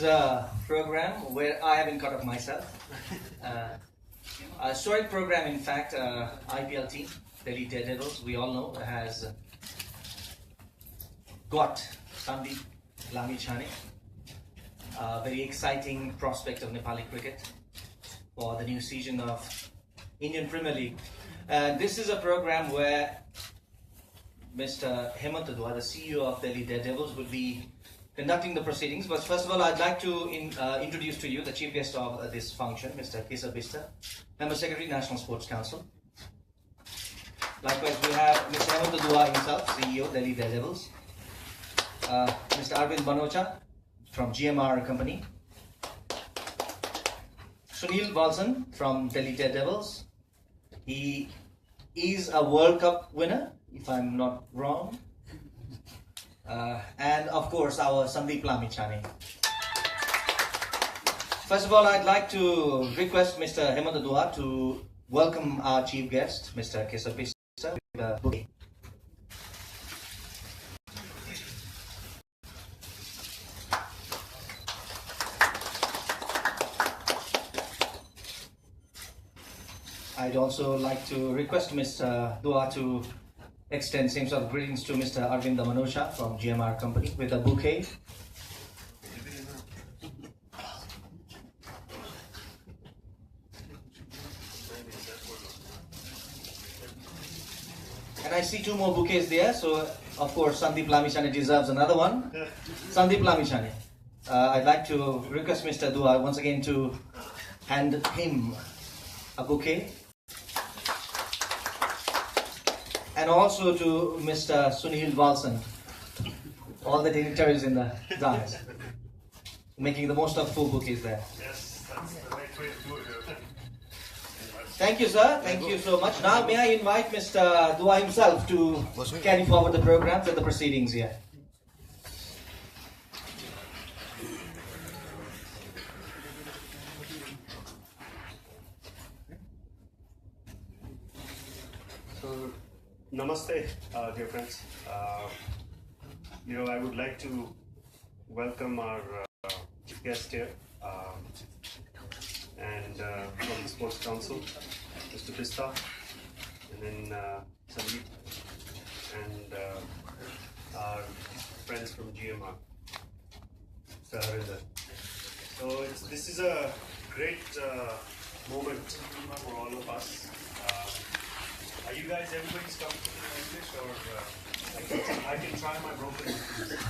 is a program where I haven't caught up myself. A historic program, in fact, IPL team, Delhi Daredevils, we all know, has got Sandeep Lamichhane, a very exciting prospect of Nepali cricket for the new season of Indian Premier League. And this is a program where Mr. Hemant Dua, the CEO of Delhi Daredevils, will be conducting the proceedings. But first of all, I'd like to introduce to you the chief guest of this function, Mr. Kesab Bista, Member Secretary, National Sports Council. Likewise, we have Mr. Hemant Dua himself, CEO, Delhi Daredevils. Mr. Arvind Banocha from GMR Company. Sunil Walson from Delhi Daredevils. He is a World Cup winner, if I'm not wrong. And of course, our Sandeep Lamichhane. First of all, I'd like to request Mr. Hemant Dua to welcome our chief guest, Mr. Kesab Bista, with a bouquet. I'd also like to request Mr. Dua to extend same sort of greetings to Mr. Arvind Banocha from GMR Company with a bouquet. And I see two more bouquets there, so of course Sandeep Lamichhane deserves another one. Sandeep Lamichhane. I'd like to request Mr. Dua once again to hand him a bouquet. And also to Mr. Sunil Walson, all the dignitaries in the dance, making the most of 4 bouquets there. Yes, that's the right way to do it. Thank you, sir. Thank you so much. Now, may I invite Mr. Dua himself to carry forward the programs and the proceedings here. So, namaste, dear friends. I would like to welcome our chief guest here, and from the Sports Council, Mr. Bista, and then Sandeep, and our friends from GMR, Mr. Harinder. So this is a great moment for all of us. Are you guys, everybody's comfortable in English, or I can try my broken English.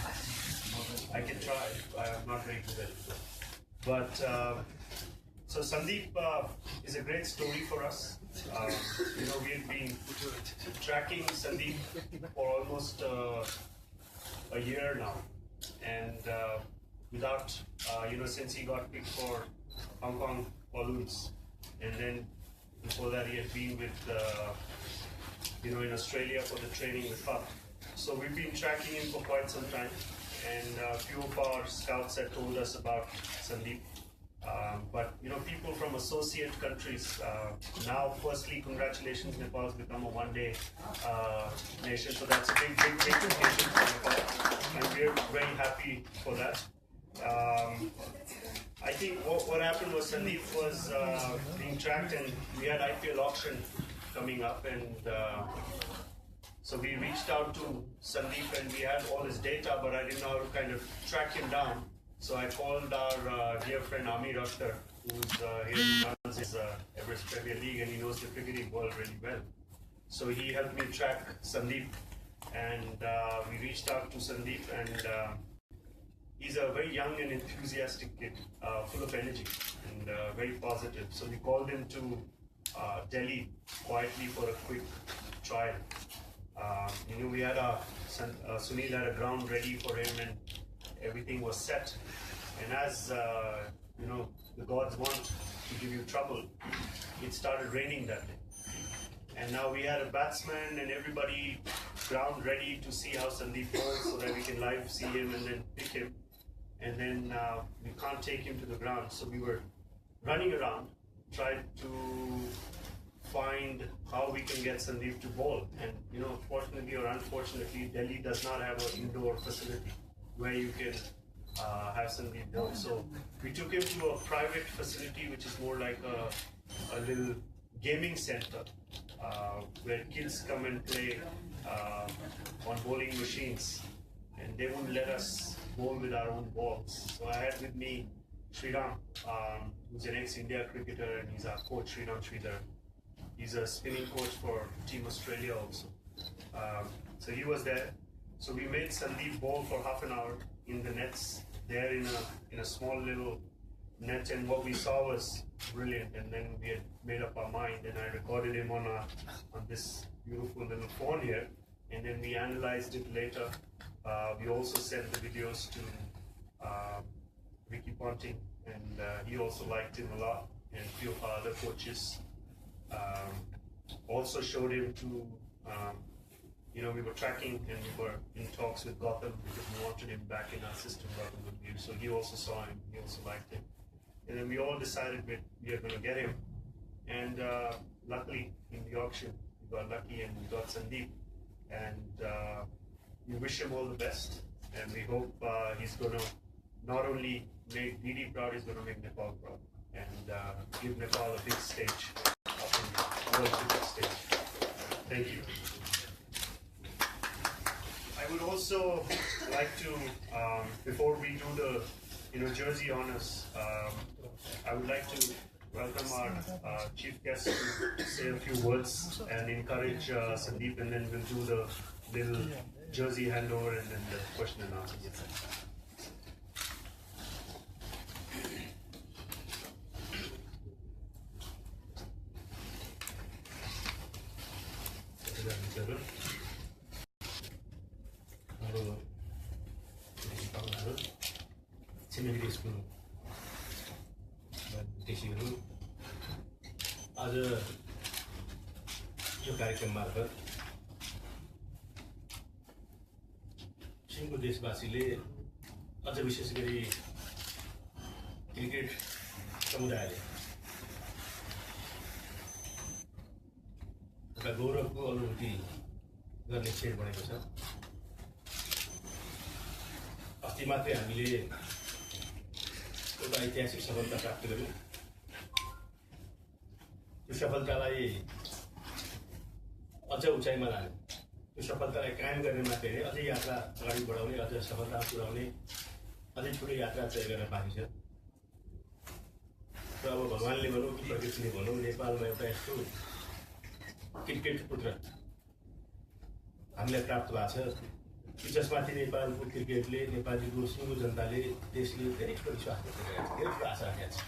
I can try. I'm not very good at it. But so Sandeep is a great story for us. We've been tracking Sandeep for almost a year now, and without since he got picked for Hong Kong Balloons, and then before that he had been with in Australia for the training with Puff. So we've been tracking him for quite some time, and a few of our scouts had told us about Sandeep. But people from associate countries, now firstly congratulations, Nepal has become a one-day nation, so that's a big occasion for Nepal, and we're very happy for that. I think what happened was Sandeep was being tracked, and we had IPL auction coming up, and so we reached out to Sandeep, and we had all his data, but I didn't know how to kind of track him down. So I called our dear friend Amir Akhtar, who's here, who runs his Everest Premier League, and he knows the cricketing world really well. So he helped me track Sandeep, and we reached out to Sandeep, and he's a very young and enthusiastic kid, full of energy and very positive. So we called him to Delhi quietly for a quick trial. We had Sunil had a ground ready for him, and everything was set. And as the gods want to give you trouble, it started raining that day. And now we had a batsman and everybody ground ready to see how Sandeep goes, so that we can live see him and then pick him. And then we can't take him to the ground, so we were running around, tried to find how we can get Sandeep to bowl. And fortunately or unfortunately, Delhi does not have an indoor facility where you can have Sandeep work. So we took him to a private facility, which is more like a little gaming center where kids come and play on bowling machines, and they wouldn't let us bowl with our own balls. So I had with me Sriram, who's an ex-India cricketer, and he's our coach, Sriram Sridhar. He's a spinning coach for Team Australia also. So he was there. So we made Sandeep bowl for half an hour in the nets there in a small little net, and what we saw was brilliant. And then we had made up our mind, and I recorded him on this beautiful little phone here, and then we analyzed it later. We also sent the videos to Ricky Ponting, and he also liked him a lot, and a few of our other coaches also showed him to, we were tracking and we were in talks with Gotham because we wanted him back in our system, Gotham would view. So he also saw him, he also liked him. And then we all decided we are going to get him. And luckily, in the auction, we got lucky and we got Sandeep. And we wish him all the best. And we hope he's going to not only make Didi proud, he's going to make Nepal proud. And give Nepal a big stage up in the world cricket stage. Thank you. I would also like to, before we do the jersey honors, I would like to welcome our chief guest to say a few words and encourage Sandeep, and then we'll do the little jersey handover and then the question and answer. छिमेकी school देशीहरू आज यो कार्यक्रम मार्फत सिङ्गो देशवासीले अझ विशेष गरी cricket समुदायले एउटा गौरवको अनुभूति गर्ने क्षण बनेको छ। अस्ति मात्रै हामीले एउटा ऐतिहासिक सफलता प्राप्त गर्यौं। त्यो सफलतालाई अझ उचाइमा लाने, त्यो सफलतालाई कायम गर्ने मात्रै होइन, अझै यात्रा अगाडि बढाउने, अझ सफलता पुर्याउने अझै ठुलो यात्रा तय गर्न बाँकी छ। र अब भगवानले भनौँ कि प्रकृतिले भनौँ, नेपालमा एउटा यस्तो क्रिकेट पुत्र हामीलाई प्राप्त भएको छ कि जसमाथि नेपालको क्रिकेटले, नेपालीको सिङ्गो जनताले, देशले धेरै ठुलो विश्वास गरेको छ, धेरै ठुलो आशा राखेको छ।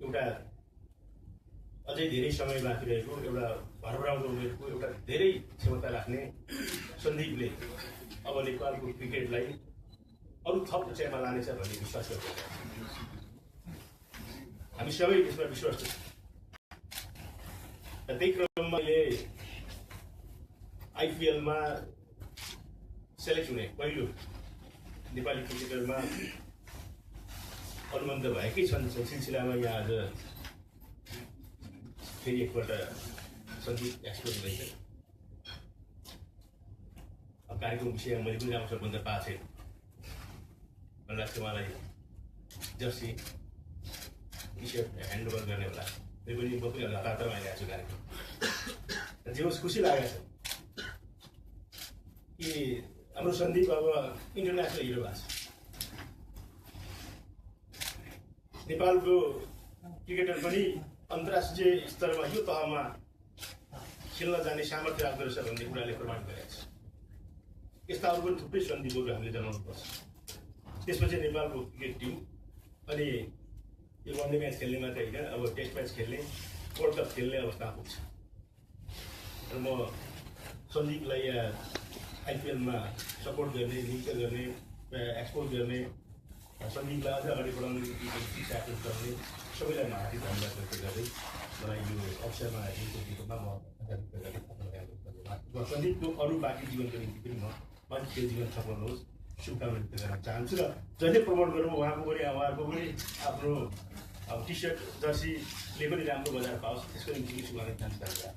एउटा अझै धेरै समय बाँकी रहेको, एउटा भरभराउँदो उमेरको, एउटा धेरै क्षमता राख्ने सन्दीपले अब नेपालको क्रिकेटलाई अरू थप उचाइमा लानेछ भन्ने विश्वास गरेको छ। हामी सबै यसमा विश्वास छौँ। त्यही क्रममा आइपिएलमा सेलेक्ट हुने पहिलो नेपाली क्रिकेटरमा अनुबन्ध भएकै छन्। सिलसिलामा यहाँ आज फेरि एकपल्ट सन्दीप एक्सपोज हुँदैछ। अब कार्यक्रम विषयमा मैले पनि अवसर भन्न पाएको छैन। मलाई लाग्छ उहाँलाई जर्सी टी सर्ट ह्यान्डओभर गर्ने होला। त्यो पनि म पनि हतारमा आइरहेको छु कार्यक्रम। जे होस्, खुसी लागेको छ कि हाम्रो सन्दीप अब इन्टरनेसनल हिरो भएको छ। नेपालको क्रिकेटर पनि अन्तर्राष्ट्रिय स्तरमा यो तहमा खेल्न जाने सामर्थ्य राख्दो रहेछ भन्ने कुराले प्रमाण गरेको छ। यस्ता अरू पनि थुप्रै सन्दीपहरू हामीले जनाउनुपर्छ। त्यसपछि नेपालको क्रिकेट टिम अनि यो वनडे म्याच खेल्ने मात्रै होइन, अब टेस्ट म्याच खेल्ने, वर्ल्ड कप खेल्ने अवस्था पुग्छ। र म सन्दीपलाई आइपिएलमा सपोर्ट गर्ने, नियुक्त गर्ने, एक्सपोज गर्ने, सन्दीपलाई अझ अगाडि बढाउने निम्ति स्यापोर्ट गर्ने सबैलाई म हार्दिक धन्यवाद व्यक्त गर्दै मलाई यो अवसरमा दिएकोमा म धन्यवाद। सन्दीपको अरू बाँकी जीवनको निम्ति पनि म त्यो जीवन सफल होस् शुभकामना व्यक्त गर्न चाहन्छु। र जहिले प्रमोट गरौँ उहाँको पनि उहाँहरूको पनि आफ्नो टी सर्ट जर्सीले पनि राम्रो बजार पाओस्, त्यसको निम्ति पनि शुभकामना चाहन्छु।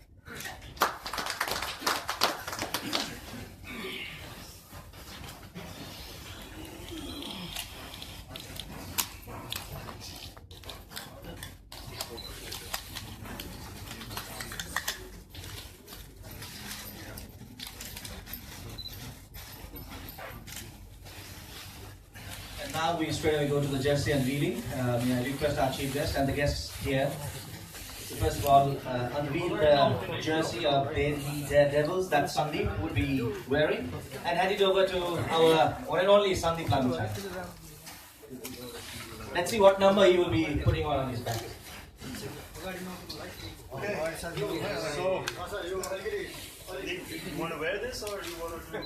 now we straight away go to the jersey unveiling. May I request our chief guest and the guests here to first of all unveil the jersey of Delhi Daredevils that Sandeep would be wearing and hand it over to our one and only Sandeep Lamichhane. Let's see what number he will be putting on his back. Okay. So, you want to wear this or you want to do?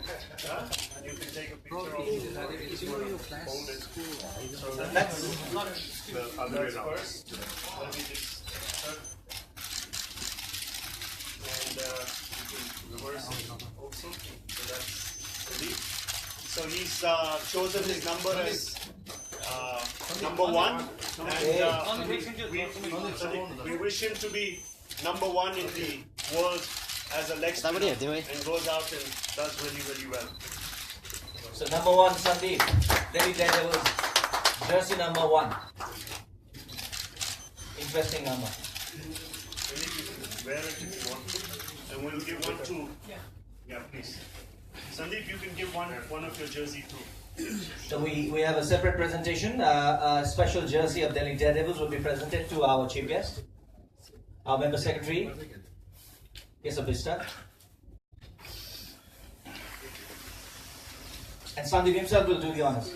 And you can take a picture of hold it. So That's the other way around. First, let me just and you can reverse it also. So that's Sandeep. So he's chosen his number as number 1, and we wish him to be number 1 in the world as a leg spinner and goes out and does really, really well. so number 1 Sandeep, Delhi Daredevils, jersey number 1. Interesting number. Maybe you can wear it if you want to, and we'll give one to. Yeah, please. Sandeep, you can give one of your jersey too. So we have a separate presentation. A special jersey of Delhi Daredevils will be presented to our chief guest, our member secretary, Vista. And Sandeep himself will do the honors.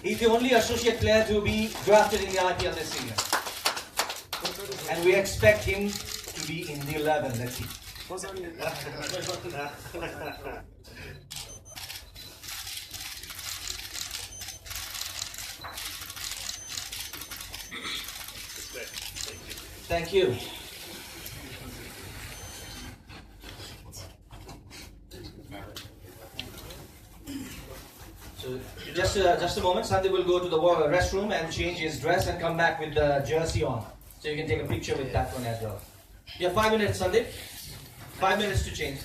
He's the only associate player to be drafted in the IPL this season. And we expect him to be in the 11. Let's see. Thank you. So just a moment, Sandeep will go to the restroom and change his dress and come back with the jersey on. So you can take a picture with that one as well. You have 5 minutes, Sandeep. 5 minutes to change.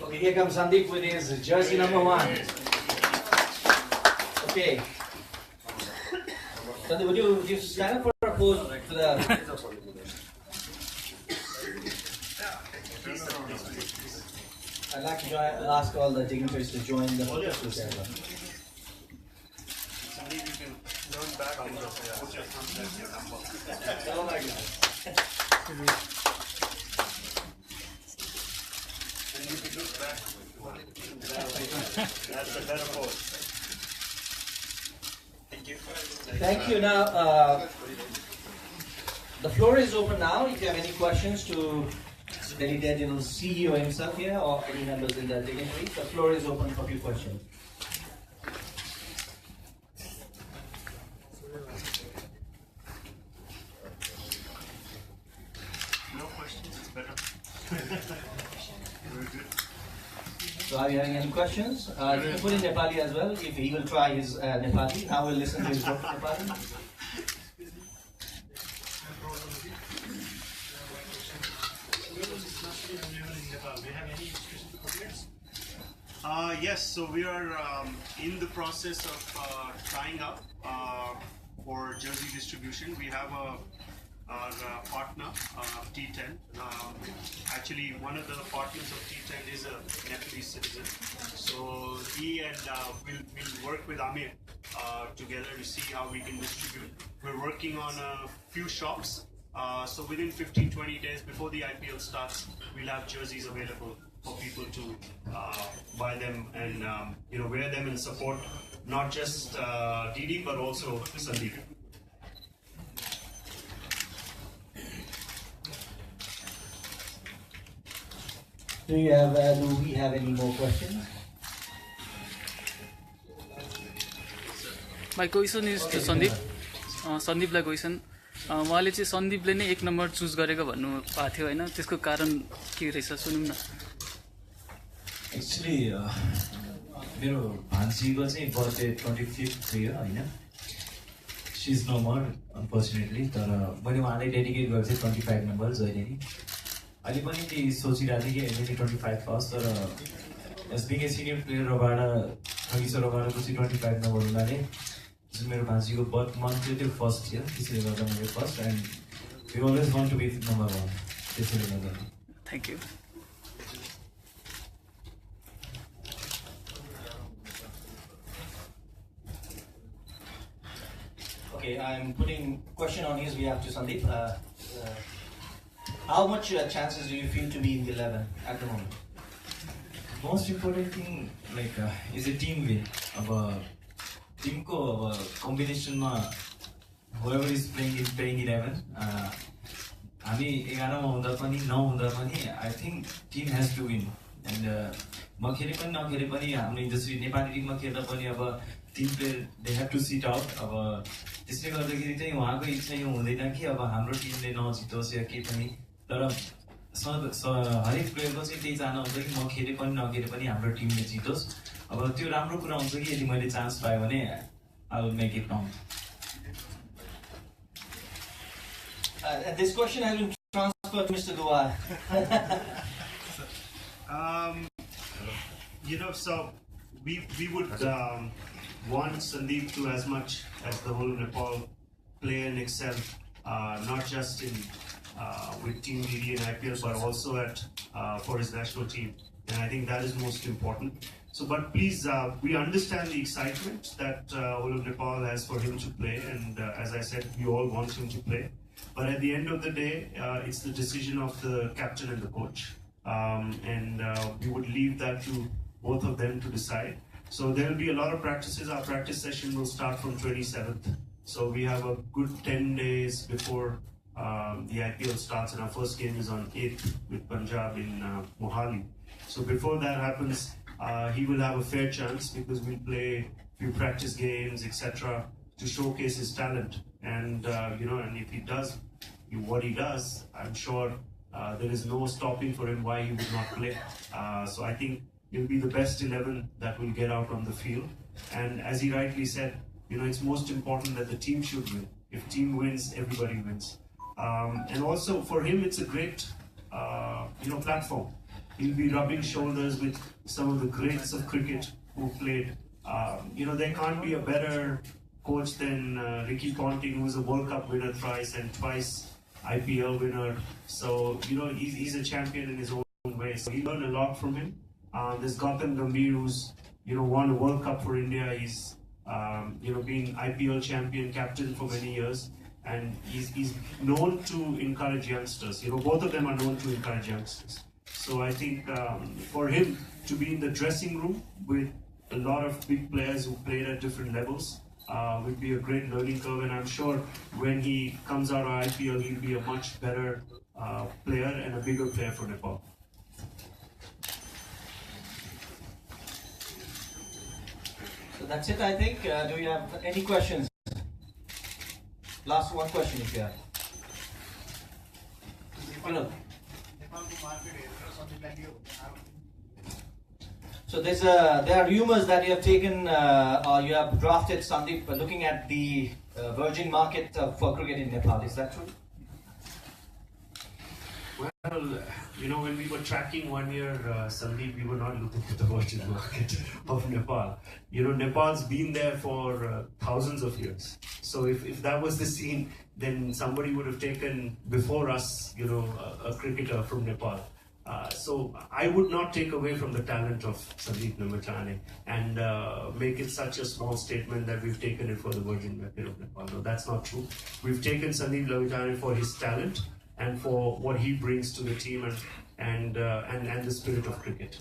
Okay, here comes Sandeep with his jersey number 1. Okay. Sandeep, would you stand up for a pose to the... I'd like to ask all the dignitaries to join the photos as well. Sandeep, you can turn back and put your thumb as your number. Oh my God. And you can look back. That's a better pose. Thank you. Thank you. Now, the floor is open now. If you have any questions to Delhi Daredevils CEO himself here or any members in the dignitaries, the floor is open for a few questions. No questions, it's better. Very good. So are you having any questions? You can put in Nepali as well, if he will try his Nepali. Now we'll listen to his Nepali. level in Nepal? Do you have any specific outlets? Yes, so we are in the process of tying up for jersey distribution. We have our partner, T10. Actually, one of the partners of T10 is a Nepalese citizen. So he and we'll work with Amir together to see how we can distribute. We're working on a few shops. So within 15-20 days before the IPL starts, we'll have jerseys available for people to buy them and wear them and support not just Didi but also Sandeep. Do we have any more questions? My question is to Sandeep. Sandeepलाई question. उहाँले चाहिँ सन्दीपले नै 1 number choose गरेको भन्नु भएको थियो हैन, त्यसको कारण के रहेछ सुनौँ न. एक्चुअली मेरो भान्जीको चाहिँ बर्थडे 25th थियो हैन. She is no more unfortunately, तर मैले उहाँलाई डेडिकेट गरेको थिएँ 25 नम्बर जहिले नि. अहिले पनि त्यही सोचिरहेको थिएँ कि अहिले नि 25 फर्स्ट, तर एज बिङ ए सिनियर प्लेयरबाट ठगिसरबाट चाहिँ 25 नम्बर हुनाले जुन मेरो भान्जीको बर्थ मन्थ थियो त्यो फर्स्ट थियो, त्यसैले गर्दा मेरो first and we always want to be number 1, त्यसैले गर्दा. Thank you. Okay, I'm putting question on his behalf to Sandeep. How much chances do you feel to be in the 11 at the moment? Most important thing is a team win. अब Timko अब कम्बिनेसनमा whoever is playing 11 हामी 11 मा हुँदा पनि नहुँदा पनि I think team has to win. And म खेले पनि नखेले पनि हामीले जसरी नेपाली टिममा खेल्दा पनि अब team player they have to sit out. अब त्यसले गर्दाखेरि चाहिँ उहाँको इच्छा यो हुँदैन कि अब हाम्रो टिमले नजितोस् या केही पनि, तर हरेक प्लेयरको चाहिँ त्यही चाहना हुन्छ कि म खेले पनि नखेले पनि हाम्रो टिमले जितोस्. अब त्यो राम्रो कुरा हुन्छ कि यदि मैले चान्स पाएँ भने I will make it count. This question has been transferred to Mr. Dua. So we would want Sandeep to, as much as the whole Nepal, play and excel, not just in with Team DD and IPL, but also for his national team. And I think that is most important. So, but please, we understand the excitement that all of Nepal has for him to play, and as I said, we all want him to play. But at the end of the day, it's the decision of the captain and the coach, and we would leave that to both of them to decide. So there will be a lot of practices. Our practice session will start from 27th. So we have a good 10 days before the IPL starts, and our first game is on 8th with Punjab in Mohali. So before that happens, he will have a fair chance because we'll play a few practice games, etc., to showcase his talent. And and if he does what he does, I'm sure there is no stopping for him why he would not play. So I think he'll be the best 11 that will get out on the field. And as he rightly said, it's most important that the team should win. If team wins, everybody wins. And also for him, it's a great platform. He'll be rubbing shoulders with some of the greats of cricket who played. There can't be a better coach than Ricky Ponting, who was a World Cup winner thrice and twice IPL winner. So, he's a champion in his own way. So he learned a lot from him. There's Gautam Gambhir, who's, won a World Cup for India. He's, been IPL champion, captain for many years. And he's known to encourage youngsters. Both of them are known to encourage youngsters. So I think for him to be in the dressing room with a lot of big players who played at different levels would be a great learning curve. And I'm sure when he comes out of IPL, he'll be a much better player and a bigger player for Nepal. So that's it, I think. Do you have any questions? Last one question if you have. So there are rumors that you have taken or you have drafted Sandeep looking at the virgin market for cricket in Nepal. Is that true? Well, Well, when we were tracking 1 year, Sandeep, we were not looking at the virgin market of Nepal. Nepal's been there for thousands of years. So if that was the scene, then somebody would have taken before us, a cricketer from Nepal. So I would not take away from the talent of Sandeep Lamichhane and make it such a small statement that we've taken it for the virgin market of Nepal. No, that's not true. We've taken Sandeep Lamichhane for his talent and for what he brings to the team and the spirit of cricket.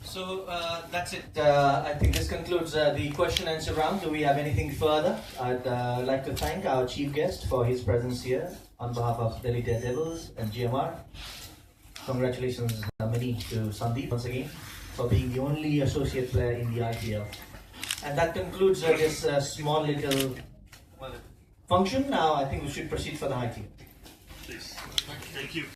So that's it. I think this concludes the question and answer round. Do we have anything further? I'd like to thank our chief guest for his presence here on behalf of Delhi Daredevils and GMR. Congratulations, many to Sandeep once again for being the only associate player in the IPL. And that concludes this small little function. Now I think we should proceed for the high tea. Please. Thank you.